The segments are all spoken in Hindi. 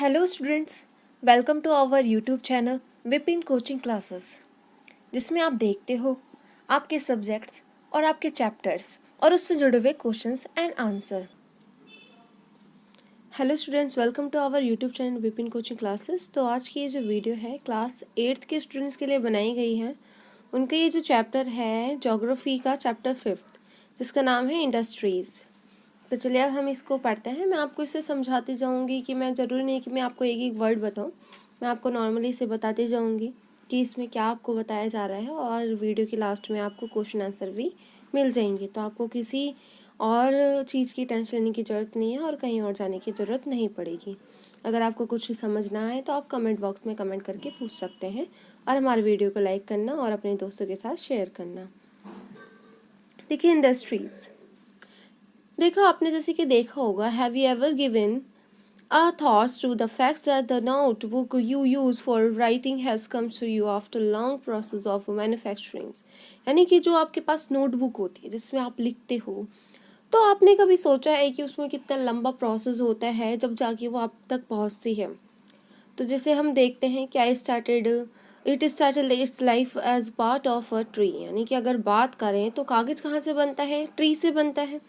Hello students, welcome to our YouTube channel Vipin coaching classes, जिसमें आप देखते हो आपके सब्जेक्ट्स और आपके चैप्टर्स और उससे जुड़े हुए questions and answer. Hello students, welcome to our YouTube channel Vipin coaching classes. तो आज की ये जो वीडियो है क्लास 8th के स्टूडेंट्स के लिए बनाई गई है। उनका ये जो चैप्टर है ज्योग्राफी का चैप्टर 5th, जिसका नाम है इंडस्ट्रीज़। तो चलिए अब हम इसको पढ़ते हैं। मैं आपको इसे समझाती जाऊंगी कि मैं ज़रूरी नहीं कि मैं आपको एक एक वर्ड बताऊं, मैं आपको नॉर्मली इसे बताती जाऊंगी कि इसमें क्या आपको बताया जा रहा है, और वीडियो के लास्ट में आपको क्वेश्चन आंसर भी मिल जाएंगे। तो आपको किसी और चीज़ की टेंशन लेने की ज़रूरत नहीं है और कहीं और जाने की ज़रूरत नहीं पड़ेगी। अगर आपको कुछ समझना है तो आप कमेंट बॉक्स में कमेंट करके पूछ सकते हैं, और हमारे वीडियो को लाइक करना और अपने दोस्तों के साथ शेयर करना। देखिए, इंडस्ट्रीज़ देखो, आपने जैसे कि देखा होगा, have you ever given a thoughts to the facts that the notebook you use for writing has come to you after long process of manufacturing। यानी कि जो आपके पास नोटबुक होती है जिसमें आप लिखते हो, तो आपने कभी सोचा है कि उसमें कितना लंबा प्रोसेस होता है जब जाके वो आप तक पहुंचती है। तो जैसे हम देखते हैं क्या it started its life as part of a tree. यानी कि अगर बात करें तो कागज़ कहाँ से बनता है? ट्री से बनता है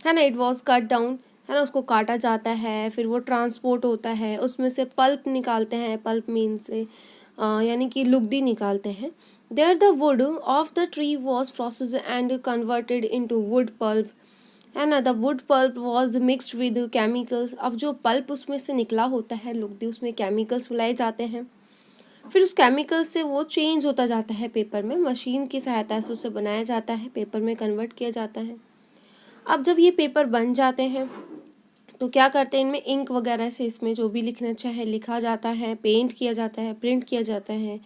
ना। इट वॉज कट डाउन, है ना, उसको काटा जाता है, फिर वो ट्रांसपोर्ट होता है, उसमें से पल्प निकालते हैं, पल्प मीन से यानी कि लुगदी निकालते हैं। There the wood of the tree was process and converted into wood pulp, है ना। The wood pulp was mixed with chemicals. अब जो पल्प उसमें से निकला होता है लुगदी, उसमें केमिकल्स मिलाए जाते हैं, फिर उस केमिकल से वो चेंज होता जाता है पेपर में, मशीन की सहायता से उसे बनाया जाता है, पेपर में कन्वर्ट किया जाता है। अब जब ये पेपर बन जाते हैं तो क्या करते हैं, इनमें इंक वगैरह से इसमें जो भी लिखना चाहे लिखा जाता है, पेंट किया जाता है, प्रिंट किया जाता है।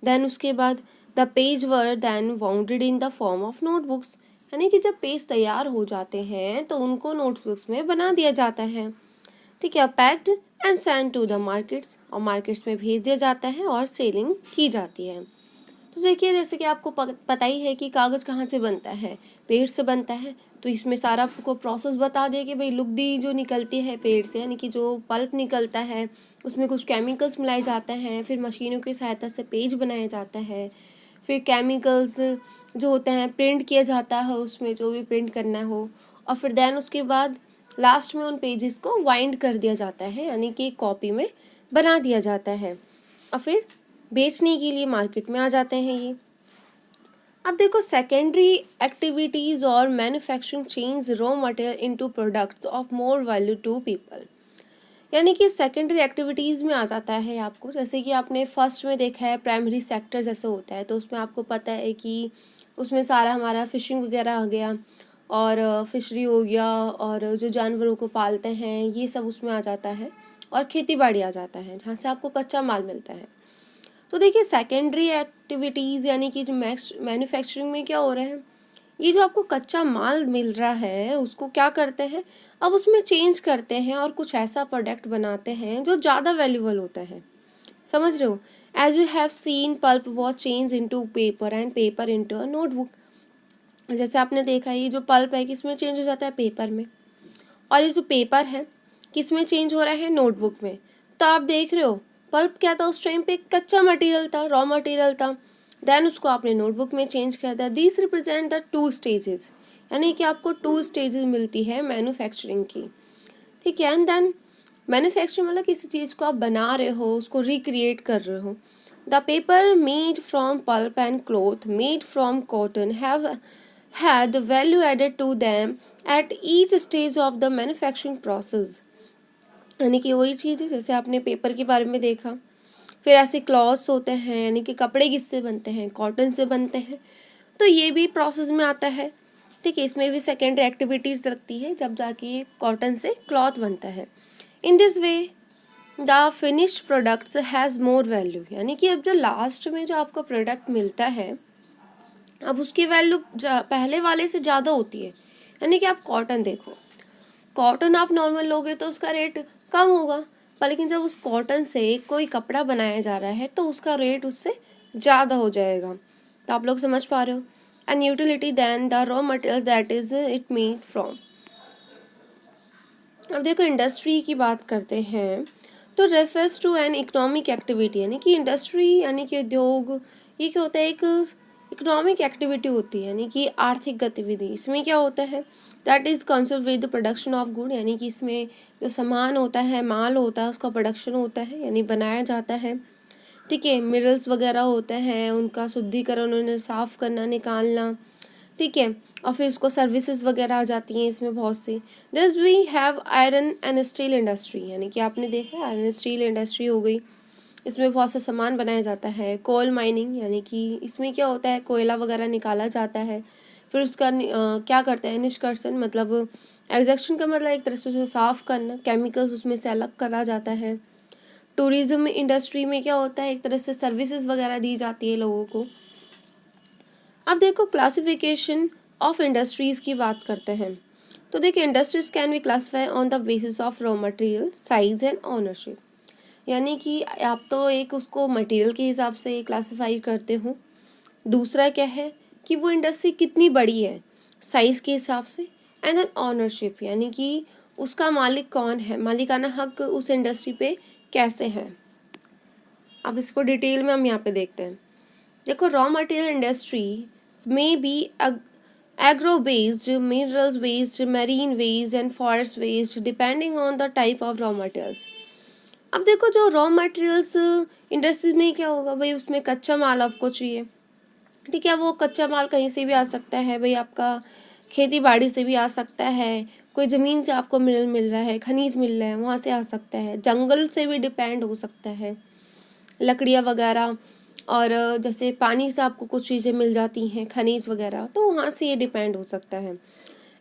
देन उसके बाद the page were then bounded in the form of notebooks. यानी कि जब पेज तैयार हो जाते हैं तो उनको नोटबुक्स में बना दिया जाता है, ठीक है। Packed and send to the markets, और मार्केट्स में भेज दिया जाता है और सेलिंग की जाती है। तो देखिए, जैसे कि आपको पता ही है कि कागज़ कहाँ से बनता है? पेड़ से बनता है। तो इसमें सारा आपको प्रोसेस बता दिया कि भाई लुगदी जो निकलती है पेड़ से, यानी कि जो पल्प निकलता है, उसमें कुछ केमिकल्स मिलाए जाते हैं, फिर मशीनों की सहायता से पेज बनाया जाता है, फिर केमिकल्स जो होते हैं प्रिंट किया जाता है, उसमें जो भी प्रिंट करना हो, और फिर देन उसके बाद लास्ट में उन पेजेस को वाइंड कर दिया जाता है, यानी कि कॉपी में बना दिया जाता है, और फिर बेचने के लिए मार्केट में आ जाते हैं ये। अब देखो, सेकेंडरी एक्टिविटीज़ और manufacturing change raw material into products of more value to people. यानी कि सेकेंडरी एक्टिविटीज़ में आ जाता है आपको, जैसे कि आपने फर्स्ट में देखा है प्राइमरी सेक्टर जैसे होता है, तो उसमें आपको पता है कि उसमें सारा हमारा फिशिंग वगैरह आ गया, और फिशरी हो गया, और जो जानवरों को पालते हैं ये सब उसमें आ जाता है, और खेती बाड़ी आ जाता है जहाँ से आपको कच्चा माल मिलता है। तो देखिए, सेकेंडरी एक्टिविटीज़ यानी कि जो मैन्युफैक्चरिंग में क्या हो रहा है, ये जो आपको कच्चा माल मिल रहा है उसको क्या करते हैं, अब उसमें चेंज करते हैं और कुछ ऐसा प्रोडक्ट बनाते हैं जो ज़्यादा वैल्यूबल होता है। समझ रहे हो? As you have seen, pulp was change into paper and paper into a notebook. जैसे आपने देखा, ये जो पल्प है किस में चेंज हो जाता है? पेपर में। और ये जो पेपर है किस में चेंज हो रहा है? नोटबुक में। तो आप देख रहे हो, पल्प क्या था उस टाइम पे? कच्चा मटेरियल था, रॉ मटेरियल था। देन उसको आपने नोटबुक में चेंज कर दिया। दिस रिप्रेजेंट द 2 स्टेजेस, यानी कि आपको 2 स्टेजेस मिलती है मैन्युफैक्चरिंग की, ठीक है। एंड देन मैन्युफैक्चरिंग मतलब किसी चीज़ को आप बना रहे हो, उसको रिक्रिएट कर रहे हो। The paper made from pulp and cloth made from cotton have had value added to them at each stage of the manufacturing process। यानी कि वही चीज़ है जैसे आपने पेपर के बारे में देखा। फिर ऐसे क्लॉथ्स होते हैं, यानी कि कपड़े किससे बनते हैं? कॉटन से बनते हैं। तो ये भी प्रोसेस में आता है, ठीक है। इसमें भी सेकेंडरी एक्टिविटीज़ लगती है जब जाके कॉटन से क्लॉथ बनता है। In this way the finished products has more value. यानी कि अब जो लास्ट में जो आपको प्रोडक्ट मिलता है, अब उसकी वैल्यू पहले वाले से ज़्यादा होती है। यानी कि आप कॉटन देखो, कॉटन आप नॉर्मल लोगे तो उसका रेट कम होगा, पर लेकिन जब उस कॉटन से कोई कपड़ा बनाया जा रहा है तो उसका रेट उससे ज़्यादा हो जाएगा। तो आप लोग समझ पा रहे हो। And utility then the raw material that is it made from. अब देखो, इंडस्ट्री की बात करते हैं तो refers to an economic activity, यानी कि इंडस्ट्री यानी कि उद्योग, ये क्या होता है, एक इकोनॉमिक एक्टिविटी होती है, यानी कि आर्थिक गतिविधि। इसमें क्या होता है, that is concern with the production of good, यानी कि इसमें जो सामान होता है, माल होता है, उसका प्रोडक्शन होता है, यानी बनाया जाता है। ठीक है, मिनरल्स वगैरह होते हैं, उनका शुद्धिकरण, उन्हें साफ़ करना, निकालना। ठीक है, और फिर उसको सर्विसेज वगैरह आ जाती हैं इसमें बहुत सी। This we have iron and steel industry, यानी कि आपने देखा आयरन स्टील इंडस्ट्री हो गई, इसमें बहुत सा सामान बनाया जाता है। कोल माइनिंग, यानी कि इसमें क्या होता है, कोयला वगैरह निकाला जाता है, फिर उसका क्या करते हैं, निष्कर्षण, मतलब एग्जैक्शन का मतलब एक तरह से उसे साफ़ करना, केमिकल्स उसमें से अलग करा जाता है। टूरिज्म इंडस्ट्री में क्या होता है, एक तरह से सर्विसेज वगैरह दी जाती है लोगों को। अब देखो क्लासिफिकेशन ऑफ इंडस्ट्रीज़ की बात करते हैं। तो देखिए, industries can be classify on the basis of raw material, size and ownership, यानी कि आप तो एक उसको मटेरियल के हिसाब से क्लासीफाई करते हो। दूसरा क्या है कि वो इंडस्ट्री कितनी बड़ी है, साइज़ के हिसाब से। एंड देन ओनरशिप, यानी कि उसका मालिक कौन है, मालिकाना हक उस इंडस्ट्री पे कैसे है। अब इसको डिटेल में हम यहाँ पे देखते हैं। देखो, रॉ मटेरियल इंडस्ट्री में B agro based, minerals based, marine waste and forest waste depending on the type of raw materials। अब देखो, जो रॉ मटेरियल्स इंडस्ट्रीज में क्या होगा भाई, उसमें कच्चा माल आपको चाहिए। ठीक है, वो कच्चा माल कहीं से भी आ सकता है भाई, आपका खेती बाड़ी से भी आ सकता है, कोई ज़मीन से आपको मिनरल मिल रहा है, खनिज मिल रहा है, वहाँ से आ सकता है, जंगल से भी डिपेंड हो सकता है, लकड़ियाँ वगैरह, और जैसे पानी से आपको कुछ चीज़ें मिल जाती हैं, खनिज वगैरह, तो वहाँ से ये डिपेंड हो सकता है।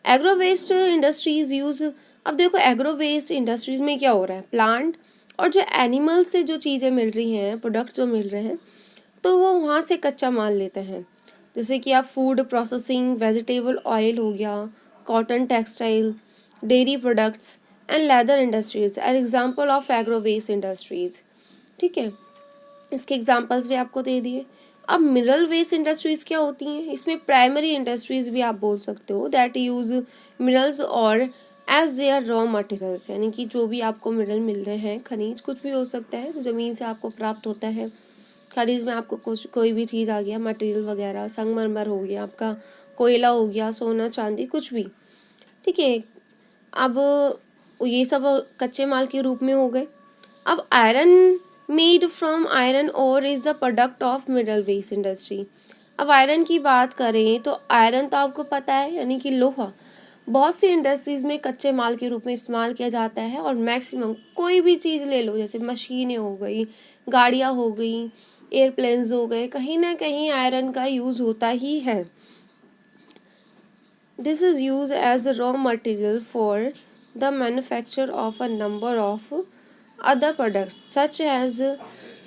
एग्रो वेस्ट इंडस्ट्रीज़ यूज़, अब देखो एग्रो वेस्ट इंडस्ट्रीज़ में क्या हो रहा है, प्लांट और जो एनिमल से जो चीज़ें मिल रही हैं, प्रोडक्ट्स जो मिल रहे हैं, तो वो वहाँ से कच्चा माल लेते हैं। जैसे कि आप फूड प्रोसेसिंग, वेजिटेबल ऑयल हो गया, cotton textile, dairy products and leather industries are example of agro waste industries. ठीक है, इसके एग्जांपल्स भी आपको दे दिए। अब मिनरल वेस्ट इंडस्ट्रीज़ क्या होती हैं, इसमें प्राइमरी इंडस्ट्रीज़ भी आप बोल सकते हो, दैट यूज़ मिनरल्स और एज देयर रॉ मटेरियल्स, यानी कि जो भी आपको मिनरल मिल रहे हैं, खनिज कुछ भी हो सकता है जो ज़मीन से आपको प्राप्त होता है। खनिज में आपको कुछ कोई भी चीज़ आ गया, मटेरियल वगैरह, संगमरमर हो गया आपका, कोयला हो गया, सोना चांदी, कुछ भी। ठीक है, अब ये सब कच्चे माल के रूप में हो गए। अब iron made from iron ore is the product of mineral waste industry. अब आयरन की बात करें तो आयरन तो आपको पता है, यानी कि लोहा बहुत सी इंडस्ट्रीज़ में कच्चे माल के रूप में इस्तेमाल किया जाता है। और मैक्सिमम कोई भी चीज़ ले लो, जैसे मशीनें हो गई, गाड़ियाँ हो गई, एयरप्लेन्स हो गए, कहीं ना कहीं आयरन का यूज़ होता ही है। This is use as raw material for the manufacture of a number of other products such as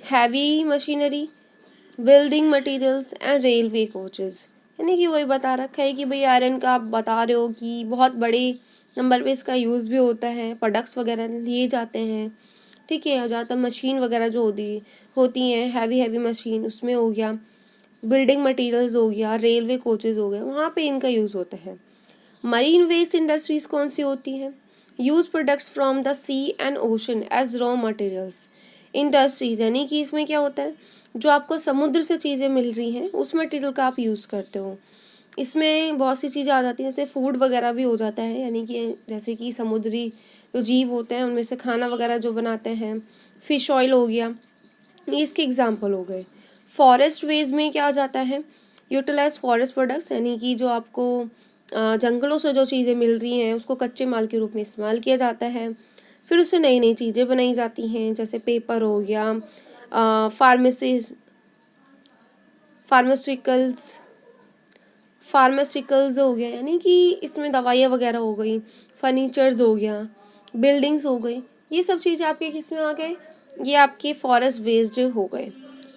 heavy machinery, building materials and railway coaches। यानी कि वही बता रखा है कि भाई आयरन का आप बता रहे हो कि बहुत बड़े नंबर पे इसका यूज़ भी होता है, प्रोडक्ट्स वगैरह लिए जाते हैं। ठीक है, और ज़्यादातर मशीन वगैरह जो होती हैं, हैवी मशीन, उसमें हो गया, बिल्डिंग मटेरियल्स हो गया, रेलवे कोचेज़ हो गए, वहाँ पे इनका यूज़ होता है। मरीन वेस्ट इंडस्ट्रीज़ कौन सी होती हैं, use products from the sea and ocean as raw materials industries, यानी कि इसमें क्या होता है, जो आपको समुद्र से चीज़ें मिल रही हैं उस मटेरियल का आप यूज़ करते हो। इसमें बहुत सी चीज़ें आ जाती हैं, जैसे फूड वगैरह भी हो जाता है, यानी कि जैसे कि समुद्री जो जीव होते हैं उनमें से खाना वगैरह जो बनाते हैं, फ़िश ऑयल हो गया, ये इसके एग्जाम्पल हो गए। फॉरेस्ट वेज में क्या आ जाता है, यूटिलाइज फॉरेस्ट प्रोडक्ट्स, यानी कि जो आपको जंगलों से जो चीज़ें मिल रही हैं उसको कच्चे माल के रूप में इस्तेमाल किया जाता है, फिर उससे नई नई चीज़ें बनाई जाती हैं, जैसे पेपर हो गया, फार्मास्यूटिकल्स फार्मास्यूटिकल्स हो गया, यानी कि इसमें दवाइयाँ वगैरह हो गई, फर्नीचर्स हो गया, बिल्डिंग्स हो गई, ये सब चीज़ें आपके किस में आ गए, ये आपके फॉरेस्ट वेस्ट हो गए।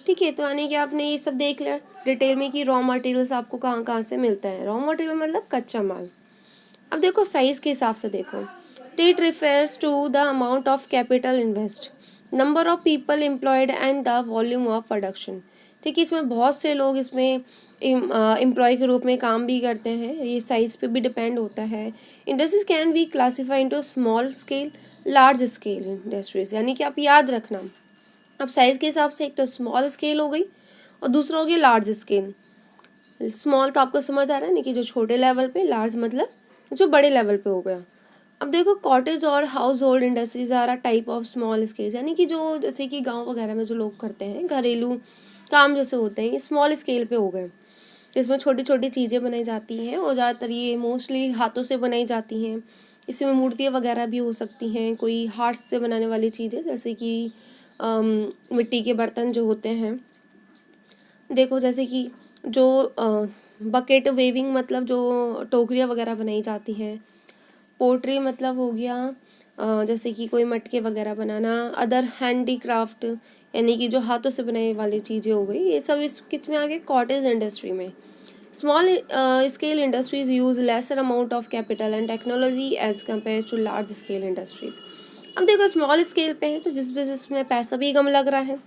ठीक है, तो यानी कि आपने ये सब देख लिया डिटेल में कि रॉ मटेरियल्स आपको कहाँ कहाँ से मिलता है। रॉ मटेरियल मतलब कच्चा माल। अब देखो साइज़ के हिसाब से देखो, it refers to the amount of capital invest, number of people employed and the volume of production. ठीक है। इसमें बहुत से लोग इसमें एम्प्लॉय के रूप में काम भी करते हैं, ये साइज़ पे भी डिपेंड होता है। Industries can be classified into small scale, large scale industries, यानी कि आप याद रखना, अब साइज़ के हिसाब से एक तो स्मॉल स्केल हो गई और दूसरा हो गया लार्ज स्केल। स्मॉल तो आपको समझ आ रहा है ना कि जो छोटे लेवल पे, लार्ज मतलब जो बड़े लेवल पे हो गया। अब देखो, कॉटेज और household industries are a type of small scale, यानी कि जो जैसे कि गांव वगैरह में जो लोग करते हैं घरेलू काम जैसे होते हैं, ये स्मॉल स्केल पे हो गए, जिसमें छोटी छोटी चीज़ें बनाई जाती हैं और ज़्यादातर ये मोस्टली हाथों से बनाई जाती हैं। इसमें मूर्तियाँ वगैरह भी हो सकती हैं, कोई हाथ से बनाने वाली चीज़ें जैसे कि मिट्टी के बर्तन जो होते हैं। देखो जैसे कि जो बकेट वेविंग मतलब जो टोकरियाँ वगैरह बनाई जाती हैं। पोट्री मतलब हो गया जैसे कि कोई मटके वगैरह बनाना। अदर हैंडीक्राफ्ट यानी कि जो हाथों से बनाने वाली चीज़ें हो गई, ये सब इस किस में आ गए, कॉटेज इंडस्ट्री में। Small scale industries use lesser amount of capital and technology as compare to large scale industries. अब देखो, स्मॉल स्केल पे है तो जिस बिजनेस में पैसा भी कम लग रहा है,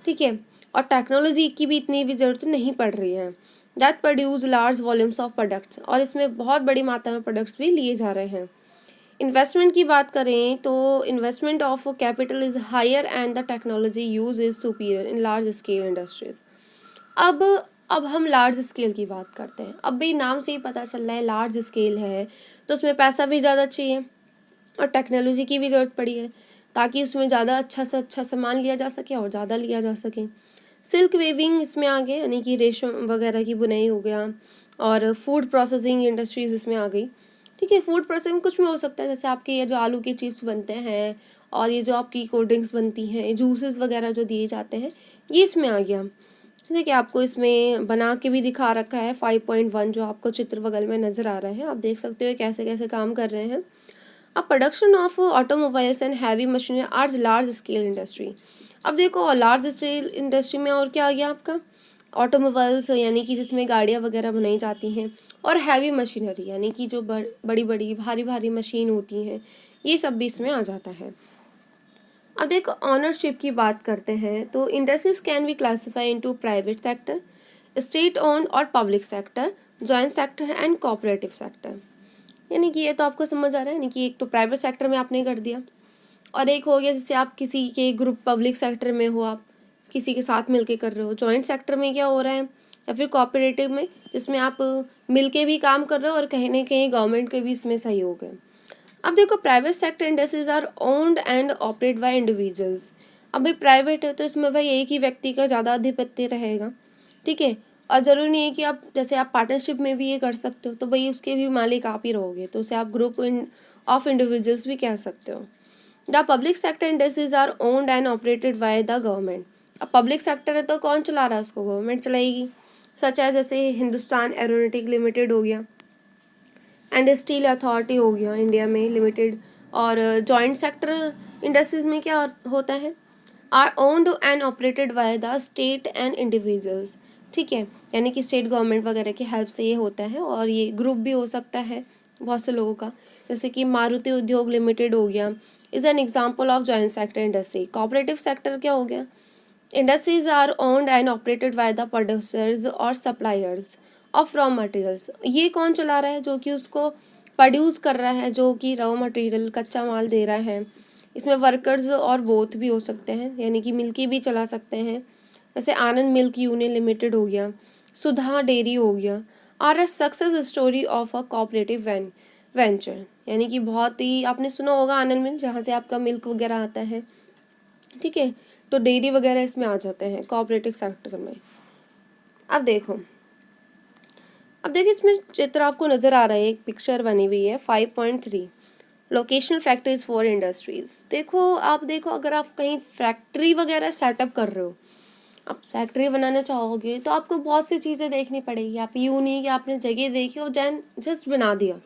ठीक है, और टेक्नोलॉजी की भी इतनी भी ज़रूरत नहीं पड़ रही है, that produce large volumes of products, और इसमें बहुत बड़ी मात्रा में प्रोडक्ट्स भी लिए जा रहे हैं। इन्वेस्टमेंट की बात करें तो investment of capital is higher and the technology use is superior in large scale industries. अब अब हम लार्ज स्केल की बात करते हैं। अब भी नाम से ही पता चल रहा है लार्ज स्केल है तो उसमें पैसा भी ज़्यादा चाहिए और टेक्नोलॉजी की भी ज़रूरत पड़ी है, ताकि उसमें ज़्यादा अच्छा से अच्छा सामान लिया जा सके और ज़्यादा लिया जा सके। सिल्क वेविंग इसमें आ गए, यानी कि रेशम वगैरह की बुनाई हो गया, और फूड प्रोसेसिंग इंडस्ट्रीज़ इसमें आ गई। ठीक है, फूड प्रोसेसिंग कुछ भी हो सकता है, जैसे आपके ये जो आलू के चिप्स बनते हैं और ये जो आपकी कोल्ड ड्रिंक्स बनती हैं, जूसेस वगैरह जो दिए जाते हैं, ये इसमें आ गया। ठीक है, आपको इसमें बना के भी दिखा रखा है 5.1 जो आपको चित्र बगल में नज़र आ रहा है, आप देख सकते हो कैसे कैसे काम कर रहे हैं। अब production of automobiles and heavy machinery are large scale industry. अब देखो, लार्ज स्केल इंडस्ट्री में और क्या आ गया आपका, ऑटोमोबाइल्स यानी कि जिसमें गाड़ियाँ वगैरह बनाई जाती हैं, और हैवी मशीनरी यानी कि जो बड़ी बड़ी भारी भारी मशीन होती हैं, ये सब भी इसमें आ जाता है। अब देखो, ऑनरशिप की बात करते हैं तो industries can be classified into private sector, state owned और public sector, joint sector and cooperative sector. यानी कि ये तो आपको समझ आ रहा है, यानी कि एक तो प्राइवेट सेक्टर में आपने कर दिया, और एक हो गया जैसे आप किसी के ग्रुप पब्लिक सेक्टर में हो, आप किसी के साथ मिलके कर रहे हो। जॉइंट सेक्टर में क्या हो रहा है, या फिर कोऑपरेटिव में, जिसमें आप मिलके भी काम कर रहे हो और कहीं ना कहीं गवर्नमेंट के भी इसमें सहयोग है। अब देखो, private sector industries are owned and operate by individuals. अब भाई प्राइवेट है तो इसमें भाई एक ही व्यक्ति का ज़्यादा आधिपत्य रहेगा, ठीक है, और ज़रूरी नहीं है कि आप जैसे आप पार्टनरशिप में भी ये कर सकते हो तो भाई उसके भी मालिक आप ही रहोगे, तो उसे आप ग्रुप ऑफ इंडिविजुअल्स भी कह सकते हो। The public sector industries are owned and operated by the government. अब पब्लिक सेक्टर है तो कौन चला रहा है उसको, गवर्नमेंट चलाएगी, सच है जैसे हिंदुस्तान एरोनॉटिक लिमिटेड हो गया, एंड स्टील अथॉरिटी हो गया इंडिया में लिमिटेड। और जॉइंट सेक्टर इंडस्ट्रीज में क्या होता है, are owned and operated by the state and individuals. ठीक है, यानी कि स्टेट गवर्नमेंट वगैरह की हेल्प से ये होता है, और ये ग्रुप भी हो सकता है बहुत से लोगों का, जैसे कि मारुति उद्योग लिमिटेड हो गया, is an example of joint sector industry. Cooperative sector क्या हो गया, industries are owned and operated by the producers और सप्लायर्स ऑफ रॉ मटेरियल्स। ये कौन चला रहा है, जो कि उसको प्रोड्यूस कर रहा है, जो कि रॉ मटेरियल कच्चा माल दे रहा है। इसमें वर्कर्स और बोथ भी हो सकते हैं, यानी कि मिल्की भी चला सकते हैं, जैसे आनंद मिल्क यूनियन लिमिटेड हो गया, सुधा डेयरी हो गया, are a success story of a cooperative venture. यानी कि बहुत ही आपने सुना होगा आनंद मिल्क, जहाँ से आपका मिल्क वगैरह आता है, ठीक है, तो डेयरी वगैरह इसमें आ जाते हैं कोऑपरेटिव सेक्टर में। अब देखो, अब देखिए इसमें चित्र आपको नज़र आ रहा है, एक पिक्चर बनी हुई है 5.3 लोकेशनल फैक्ट्रीज फॉर इंडस्ट्रीज। देखो, आप देखो, अगर आप कहीं फैक्ट्री वगैरह सेटअप कर रहे हो, आप फैक्ट्री बनाना चाहोगे तो आपको बहुत सी चीज़ें देखनी पड़ेगी। आप यूँ नहीं कि आपने जगह देखी और जस्ट बना दिया,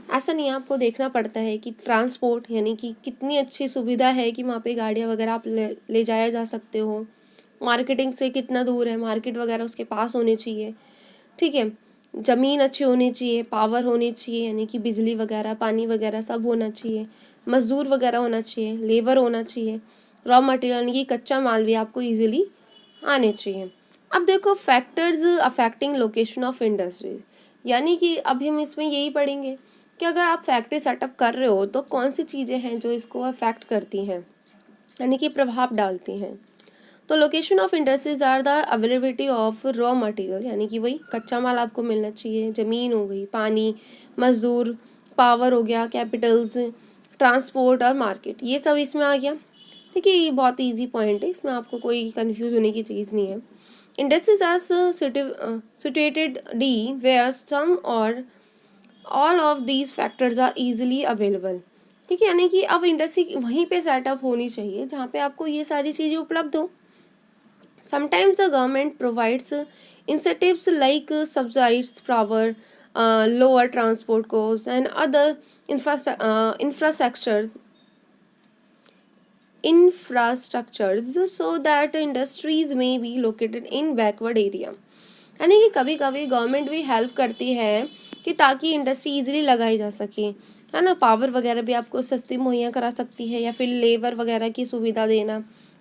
ऐसा नहीं है, आपको देखना पड़ता है कि ट्रांसपोर्ट यानी कि कितनी अच्छी सुविधा है कि वहाँ पे गाड़ियाँ वगैरह आप ले जाया जा सकते हो, मार्केटिंग से कितना दूर है, मार्केट वगैरह उसके पास होनी चाहिए, ठीक है, ज़मीन अच्छी होनी चाहिए, पावर होनी चाहिए, यानी कि बिजली वगैरह पानी वगैरह सब होना चाहिए, मज़दूर वगैरह होना चाहिए, लेबर होना चाहिए, रॉ मटेरियल यानी कि कच्चा माल भी आपको ईजिली आने चाहिए। अब देखो factors affecting location of industries, यानी कि अभी हम इसमें यही पढ़ेंगे कि अगर आप फैक्ट्री सेटअप कर रहे हो तो कौन सी चीज़ें हैं जो इसको अफेक्ट करती हैं, यानी कि प्रभाव डालती हैं। तो location of industries are the availability of raw material, यानी कि वही कच्चा माल आपको मिलना चाहिए, ज़मीन हो गई, पानी, मजदूर, पावर हो गया, कैपिटल्स, ट्रांसपोर्ट और मार्केट, ये सब इसमें आ गया। ठीक है, ये बहुत इजी पॉइंट है, इसमें आपको कोई कंफ्यूज होने की चीज़ नहीं है। Industries are situated the where some or all of these factors are easily available. ठीक है, यानी कि अब इंडस्ट्री वहीं पे सेटअप होनी चाहिए जहाँ पे आपको ये सारी चीज़ें उपलब्ध हो। Sometimes the government provides incentives like subsidies, power, lower transport costs, and other infrastructures so that industries may be located in backward area। यानी कि कभी कभी गवर्नमेंट भी हेल्प करती है कि ताकि इंडस्ट्री इजीली लगाई जा सके, है ना। पावर वगैरह भी आपको सस्ती मुहैया करा सकती है, या फिर लेबर वगैरह की सुविधा देना,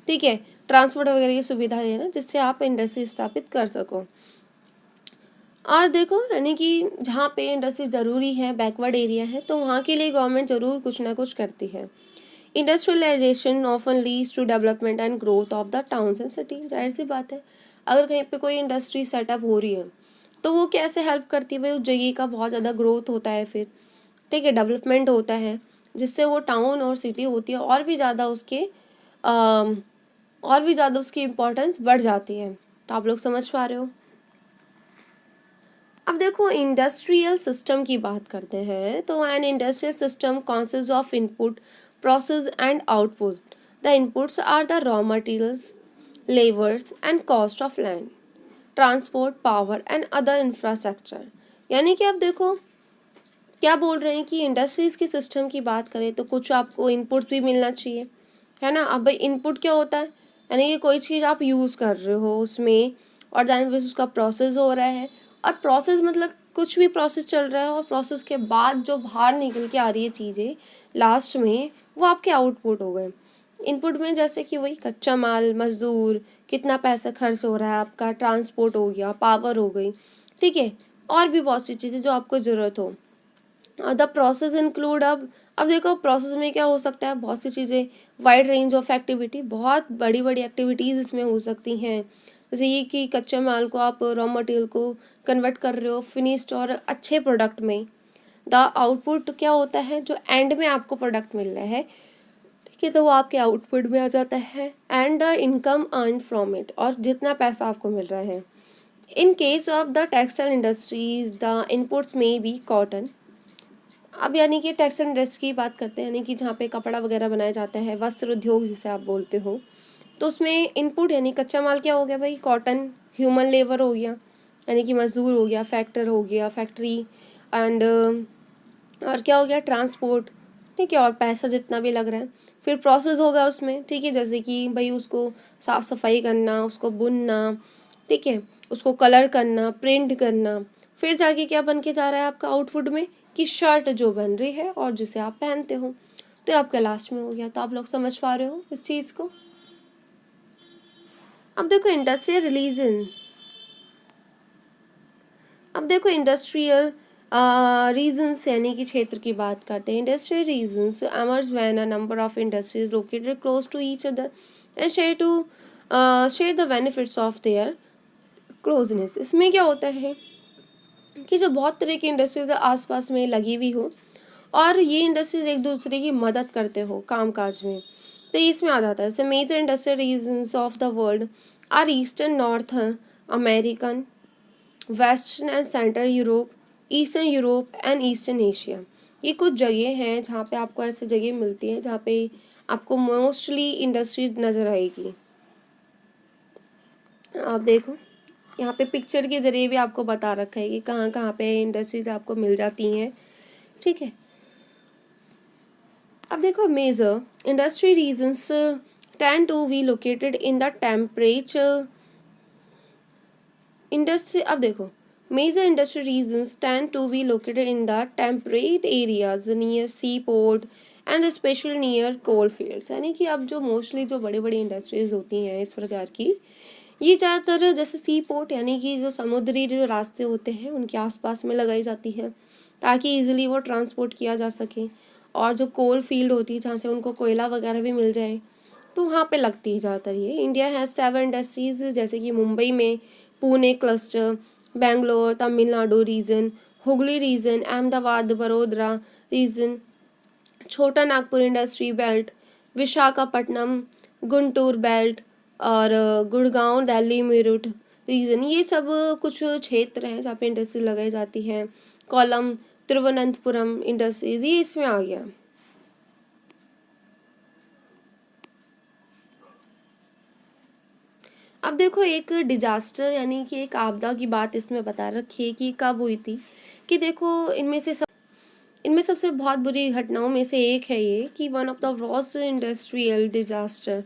ठीक है, ट्रांसपोर्ट वगैरह की सुविधा देना, जिससे आप इंडस्ट्री स्थापित कर सको। और देखो, यानी कि जहाँ पे इंडस्ट्री ज़रूरी है, बैकवर्ड एरिया है, तो वहाँ के लिए गवर्नमेंट ज़रूर कुछ ना कुछ करती है। Industrialization often leads to development and growth of the towns and city. जाहिर सी बात है, अगर कहीं पे कोई इंडस्ट्री सेटअप हो रही है तो वो कैसे हेल्प करती है भाई, उस जगह का बहुत ज़्यादा ग्रोथ होता है, फिर ठीक है, डेवलपमेंट होता है, जिससे वो टाउन और सिटी होती है और भी ज़्यादा उसके और भी ज़्यादा उसकी इम्पोर्टेंस बढ़ जाती है। तो आप लोग समझ पा रहे हो। अब देखो इंडस्ट्रियल सिस्टम की बात करते हैं, तो an industrial system consist of input, process and output. The inputs are the raw materials, labours and cost of land, transport, power and other infrastructure. यानी कि अब देखो क्या बोल रहे हैं कि इंडस्ट्रीज की सिस्टम की बात करें तो कुछ आपको इनपुट्स भी मिलना चाहिए, है ना। अब भाई इनपुट क्या होता है, यानी कि कोई चीज़ आप यूज़ कर रहे हो उसमें, और दैन फिर उसका प्रोसेस हो रहा है, और प्रोसेस मतलब कुछ भी प्रोसेस चल रहा है, और प्रोसेस के बाद जो बाहर निकल के आ रही है चीज़ें लास्ट में, वो आपके आउटपुट हो गए। इनपुट में जैसे कि वही कच्चा माल, मजदूर, कितना पैसा खर्च हो रहा है आपका, ट्रांसपोर्ट हो गया, पावर हो गई, ठीक है, और भी बहुत सी चीज़ें जो आपको ज़रूरत हो। द प्रोसेस इंक्लूड, अब देखो प्रोसेस में क्या हो सकता है, बहुत सी चीज़ें, वाइड रेंज ऑफ एक्टिविटी, बहुत बड़ी बड़ी एक्टिविटीज़ इसमें हो सकती हैं। जैसे ये कि कच्चे माल को आप रॉ मटेरियल को कन्वर्ट कर रहे हो फिनिश्ड और अच्छे प्रोडक्ट में। द आउटपुट क्या होता है, जो एंड में आपको प्रोडक्ट मिल रहा है, ठीक है, तो वो आपके आउटपुट में आ जाता है। And the income earn from it, और जितना पैसा आपको मिल रहा है। In case of the textile industries the inputs में बी कॉटन। अब यानी कि टेक्सटाइल इंडस्ट्री की बात करते हैं, यानी कि जहाँ पे कपड़ा वगैरह बनाया जाता है, वस्त्र उद्योग जिसे आप बोलते हो, तो उसमें इनपुट यानी कच्चा माल क्या हो गया भाई, कॉटन, ह्यूमन लेबर हो गया, यानी कि मजदूर हो गया, फैक्टर हो गया, फैक्ट्री, एंड और क्या हो गया, ट्रांसपोर्ट, ठीक है, और पैसा जितना भी लग रहा है। फिर प्रोसेस होगा उसमें, ठीक है, जैसे कि भाई उसको साफ़ सफाई करना, उसको बुनना, ठीक है, उसको कलर करना, प्रिंट करना, फिर जाके क्या बन के जा रहा है आपका आउटपुट में, कि शर्ट जो बन रही है और जिसे आप पहनते हो, तो आपका लास्ट में हो गया। तो आप लोग समझ पा रहे हो इस चीज़ को। अब देखो इंडस्ट्रियल रिलीजन, अब देखो इंडस्ट्रियल रीजन्स यानी कि क्षेत्र की बात करते हैं। Industrial regions emerge when a number of industries located close to each other and share the benefits of their closeness. इसमें क्या होता है कि जो बहुत तरह की इंडस्ट्रीज आसपास में लगी हुई हो, और ये इंडस्ट्रीज एक दूसरे की मदद करते हो काम काज में, तो ये इसमें आ जाता है। जैसे major industrial regions of the world are eastern, north American, western and central Europe, eastern Europe and eastern Asia. ये कुछ जगह हैं जहाँ पे आपको ऐसी जगह मिलती हैं जहाँ पे आपको मोस्टली इंडस्ट्रीज नज़र आएगी। आप देखो यहाँ पे पिक्चर के ज़रिए भी आपको बता रखा है कि कहाँ कहाँ पे इंडस्ट्रीज आपको मिल जाती हैं, ठीक है। अब देखो major industry regions tend to be located in the temperature industry. अब देखो major industry regions tend to be located in the temperate areas near sea port and specially near coal fields. यानी कि अब जो मोस्टली जो बड़ी बड़ी इंडस्ट्रीज होती हैं इस प्रकार की, ये ज़्यादातर जैसे सी पोर्ट यानी कि जो समुद्री जो रास्ते होते हैं उनके आसपास में लगाई जाती है ताकि इजीली वो ट्रांसपोर्ट किया जा सके। और जो कोल फील्ड होती है जहाँ से उनको कोयला वगैरह भी मिल जाए तो वहाँ पे लगती है ज़्यादातर ये। इंडिया हैज़ 7 इंडस्ट्रीज़ जैसे कि मुंबई में Pune cluster, Bangalore, Tamil Nadu region, Hugli region, Ahmedabad, Vadodara region, Chota Nagpur industry belt, Visakhapatnam, Guntur belt और गुड़गांव, दिल्ली, मेरठ रीजन, ये सब कुछ क्षेत्र हैं जहाँ पे इंडस्ट्री लगाई जाती है। कोलम, तिरुवनंतपुरम इंडस्ट्रीज ये इसमें आ गया। अब देखो एक डिजास्टर यानी कि एक आपदा की बात इसमें बता रखी है कि कब हुई थी। कि देखो इनमें सबसे बहुत बुरी घटनाओं में से एक है ये कि one of the worst industrial disaster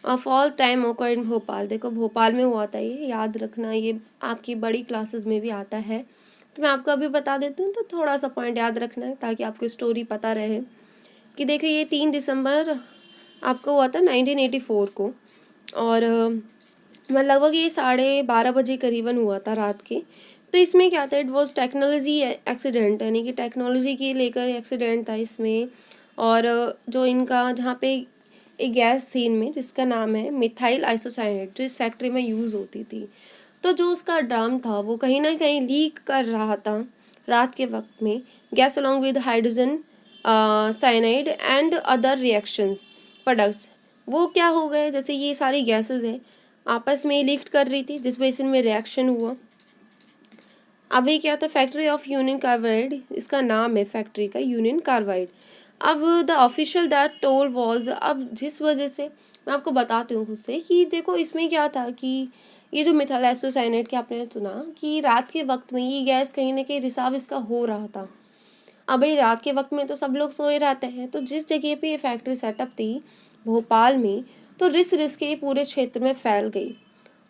of all time ओकर इन भोपाल। देखो भोपाल में हुआ था, ये याद रखना, ये आपकी बड़ी क्लासेस में भी आता है। तो मैं आपको अभी बता देती हूँ, तो थोड़ा सा पॉइंट याद रखना है ताकि आपको स्टोरी पता रहे। कि देखो ये 3 दिसंबर आपको हुआ था 1984 को, और लगभग ये 12:30 बजे करीबन हुआ था रात के। तो इसमें क्या था, इट वॉज टेक्नोलॉजी एक्सीडेंट, यानी कि टेक्नोलॉजी के लेकर एक्सीडेंट था इसमें। और जो इनका जहाँ पे एक गैस थी इनमें जिसका नाम है मिथाइल आइसोसाइनेट, जो इस फैक्ट्री में यूज़ होती थी। तो जो उसका ड्रम था वो कहीं ना कहीं लीक कर रहा था रात के वक्त में, gas along with hydrogen cyanide and other reactions products. वो क्या हो गए, जैसे ये सारी गैसेस हैं आपस में लीक कर रही थी जिस वजह से इनमें रिएक्शन हुआ। अभी क्या था, फैक्ट्री ऑफ यूनियन कार्बाइड इसका नाम है, फैक्ट्री का यूनियन कार्बाइड। अब the official that toll was, अब जिस वजह से मैं आपको बताती हूँ खुद से कि देखो इसमें क्या था कि ये जो मिथाइल आइसोसाइनेट के आपने सुना कि रात के वक्त में ये गैस कहीं ना कहीं रिसाव इसका हो रहा था। अब भाई रात के वक्त में तो सब लोग सोए रहते हैं, तो जिस जगह पे ये फैक्ट्री सेटअप थी भोपाल में, तो रिस के पूरे क्षेत्र में फैल गई।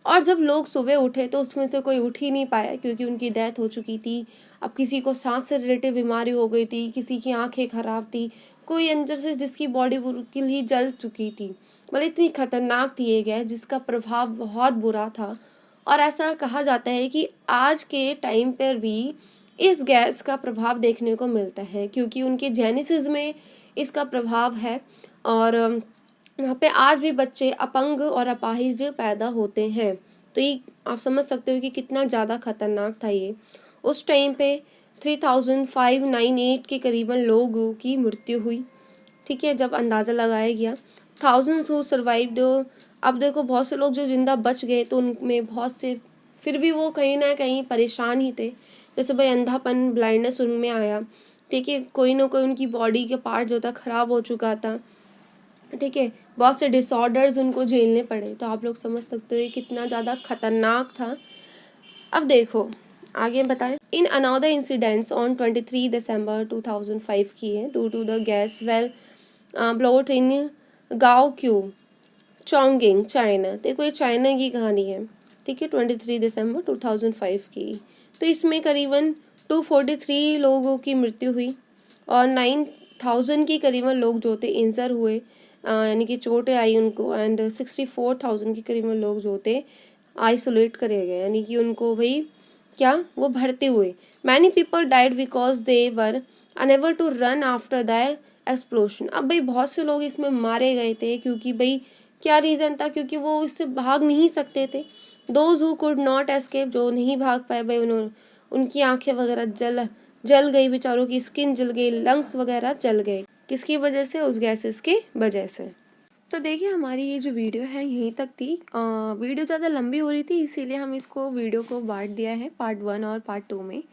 और जब लोग सुबह उठे तो उसमें से कोई उठ ही नहीं पाया क्योंकि उनकी डेथ हो चुकी थी। अब किसी को सांस से रिलेटेड बीमारी हो गई थी, किसी की आंखें खराब थी, कोई अंदर से जिसकी बॉडी बिल्कुल ही जल चुकी थी। मतलब इतनी खतरनाक थी ये गैस जिसका प्रभाव बहुत बुरा था। और ऐसा कहा जाता है कि आज के टाइम पर भी इस गैस का प्रभाव देखने को मिलता है क्योंकि उनके जेनेसिस में इसका प्रभाव है। और वहाँ पे आज भी बच्चे अपंग और अपाहिज पैदा होते हैं। तो ये आप समझ सकते हो कि कितना ज़्यादा खतरनाक था ये। उस टाइम पे 3598 के करीबन लोगों की मृत्यु हुई, ठीक है, जब अंदाज़ा लगाया गया। थाउजेंड्स हु सर्वाइव्ड, अब देखो बहुत से लोग जो जिंदा बच गए तो उनमें बहुत से फिर भी वो कहीं ना कहीं परेशान ही थे। जैसे भाई अंधापन, ब्लाइंडनेस उनमें आया, ठीक है, कोई ना कोई उनकी बॉडी के पार्ट जो था ख़राब हो चुका था, ठीक है, बहुत से डिसऑर्डर्स उनको झेलने पड़े। तो आप लोग समझ सकते हो ये कितना ज़्यादा खतरनाक था। अब देखो आगे बताएं। In another incidents on 23 December 2005 की है due to the gas well blowout in Gaoqiao, चोंगिंग, China. देखो ये चाइना की कहानी है, ठीक है, 23 दिसंबर 2005 की। तो इसमें करीबन 243 लोगों की मृत्यु हुई और 9000 के करीबन लोग जो थे इंजर हुए, यानी कि चोटें आई उनको। एंड 64,000 के करीबन लोग जो थे आइसोलेट करे गए, यानी कि उनको भाई क्या वो भरते हुए। Many people died because they were unable to run after the explosion. अब भाई बहुत से लोग इसमें मारे गए थे क्योंकि भाई क्या रीज़न था, क्योंकि वो इससे भाग नहीं सकते थे। Those who could not escape, जो नहीं भाग पाए भाई उन्होंने, उनकी आंखें वगैरह जल गई, बेचारों की स्किन जल गई, लंग्स वगैरह जल गए। किसकी वजह से, उस गैसेस की वजह से। तो देखिए हमारी ये जो वीडियो है यहीं तक थी। वीडियो ज़्यादा लंबी हो रही थी इसीलिए हम इसको वीडियो को बांट दिया है पार्ट 1 और पार्ट 2 में।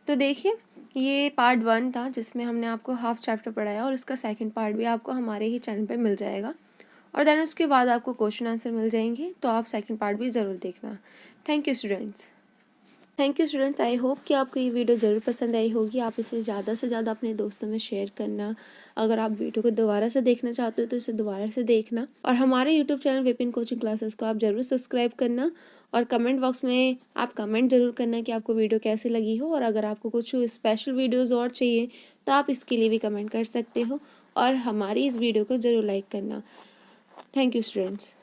तो देखिए ये पार्ट 1 था जिसमें हमने आपको हाफ चैप्टर पढ़ाया और इसका सेकंड पार्ट भी आपको हमारे ही चैनल पे मिल जाएगा। और देन उसके बाद आपको क्वेश्चन आंसर मिल जाएंगे, तो आप सेकंड पार्ट भी ज़रूर देखना। Thank you students. I hope कि आपको ये वीडियो ज़रूर पसंद आई होगी। आप इसे ज़्यादा से ज़्यादा अपने दोस्तों में शेयर करना। अगर आप वीडियो को दोबारा से देखना चाहते हो तो इसे दोबारा से देखना। और हमारे YouTube channel Vipin coaching classes को आप ज़रूर सब्सक्राइब करना। और कमेंट बॉक्स में आप कमेंट ज़रूर करना कि आपको वीडियो कैसी लगी हो। और अगर आपको कुछ स्पेशल वीडियोज़ और चाहिए तो आप इसके लिए भी कमेंट कर सकते हो। और हमारी इस वीडियो को ज़रूर लाइक करना। Thank you students.